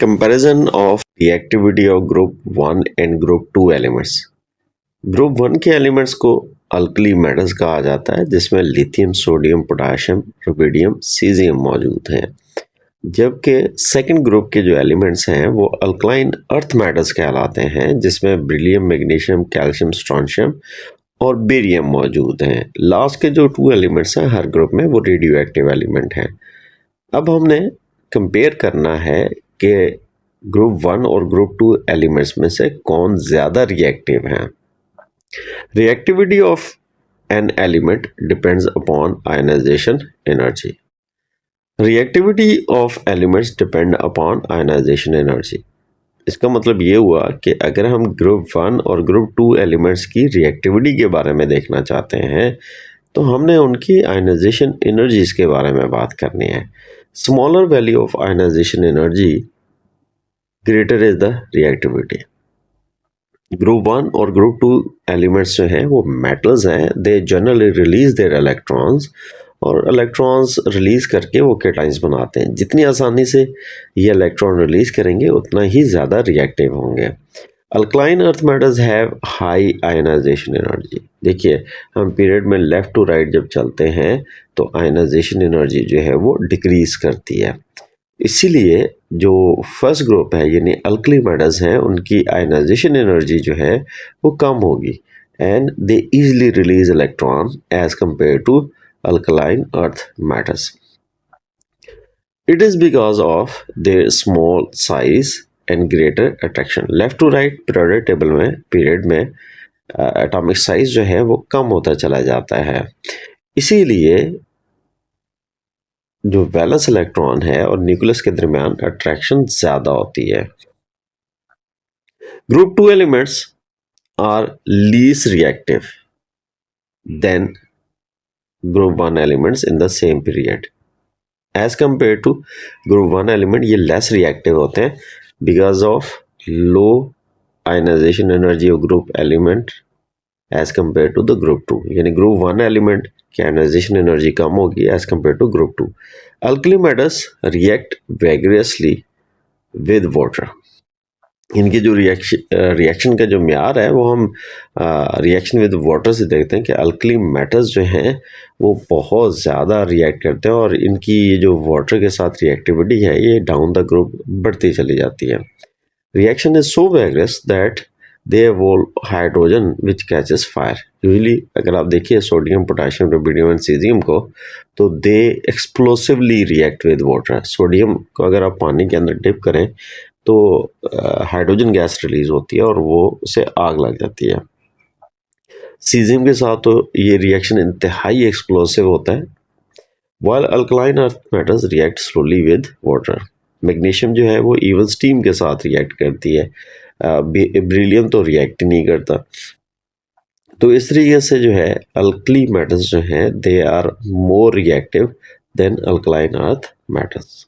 Comparison of reactivity of group 1 and group 2 elements. Group 1 के elements को alkali metals कहा जाता है जिसमें lithium, sodium, potassium, rubidium, caesium मौजूद हैं। जबकि सेकंड ग्रुप के जो एलिमेंट्स हैं वो अल्कलाइन अर्थ मेटल्स कहलाते हैं जिसमें बेरिलियम, मैग्नीशियम, कैल्शियम, स्ट्रोंशियम और बेरियम मौजूद हैं। लास्ट के जो 2 एलिमेंट्स हैं हर ग्रुप में वो रेडियो एक्टिव एलिमेंट हैं। अब हमने कंपेयर करना है कि ग्रुप 1 और ग्रुप 2 एलिमेंट्स में से कौन ज़्यादा रिएक्टिव हैं। Reactivity of an element depends upon ionization energy. Reactivity of elements depend upon ionization energy. इसका मतलब ये हुआ कि अगर हम ग्रुप 1 और ग्रुप 2 एलिमेंट्स की रिएक्टिविटी के बारे में देखना चाहते हैं तो हमने उनकी आयनाइजेशन एनर्जीज के बारे में बात करनी है। Smaller value of ionization energy greater is the reactivity. Group 1 और ग्रुप 2 एलिमेंट्स जो हैं वो मेटल्स हैं। They generally release there electrons और इलेक्ट्रॉन्स रिलीज करके वो कैटाइंस बनाते हैं। जितनी आसानी से ये इलेक्ट्रॉन रिलीज करेंगे उतना ही ज़्यादा रिएक्टिव होंगे। Alkaline earth metals have high ionization energy. देखिए हम पीरियड में लेफ़्ट टू राइट जब चलते हैं तो आयनाइजेशन एनर्जी जो है वो डिक्रीज करती है। इसीलिए जो फर्स्ट ग्रुप है यानी अल्कली मेटल्स हैं उनकी आयनाइजेशन एनर्जी जो है वो कम होगी and they easily release electron as compare to alkaline earth metals. It is because of their small size and greater attraction. Left to right periodic table में पीरियड में atomic size जो है वो कम होता चला जाता है। इसीलिए जो वैलेंस इलेक्ट्रॉन है और न्यूक्लियस के दरमियान अट्रैक्शन ज़्यादा होती है। Group 2 elements are least reactive than group 1 elements in the same period as compare to group 1 element. ये लेस रिएक्टिव होते हैं because of low ionization energy of group element as compare to the group 2। यानी group 1 element की ionization energy कम होगी as compare to group 2। Alkali metals react vigorously with water. इनकी जो reaction का जो म्यार है वो हम रिएक्शन विद वाटर से देखते हैं कि अल्कली मेटल्स जो हैं वो बहुत ज़्यादा रिएक्ट करते हैं और इनकी ये जो वाटर के साथ रिएक्टिविटी है ये डाउन द ग्रुप बढ़ती चली जाती है। Reaction is so vigorous that they evolve hydrogen which catches fire. Usually अगर आप देखिए sodium, potassium, rubidium and caesium को तो they explosively react with water. Sodium को अगर आप पानी के अंदर डिप करें तो हाइड्रोजन गैस रिलीज होती है और वो उसे आग लग जाती है। सीजियम के साथ तो ये रिएक्शन इंतहाई एक्सप्लोसिव होता है। While alkaline earth metals react slowly with water. Magnesium जो है वो इवन स्टीम के साथ रिएक्ट करती है। बेरिलियम तो रिएक्ट नहीं करता। तो इस तरीके से जो है अल्कली मेटल्स जो हैं they are more reactive than alkaline earth metals.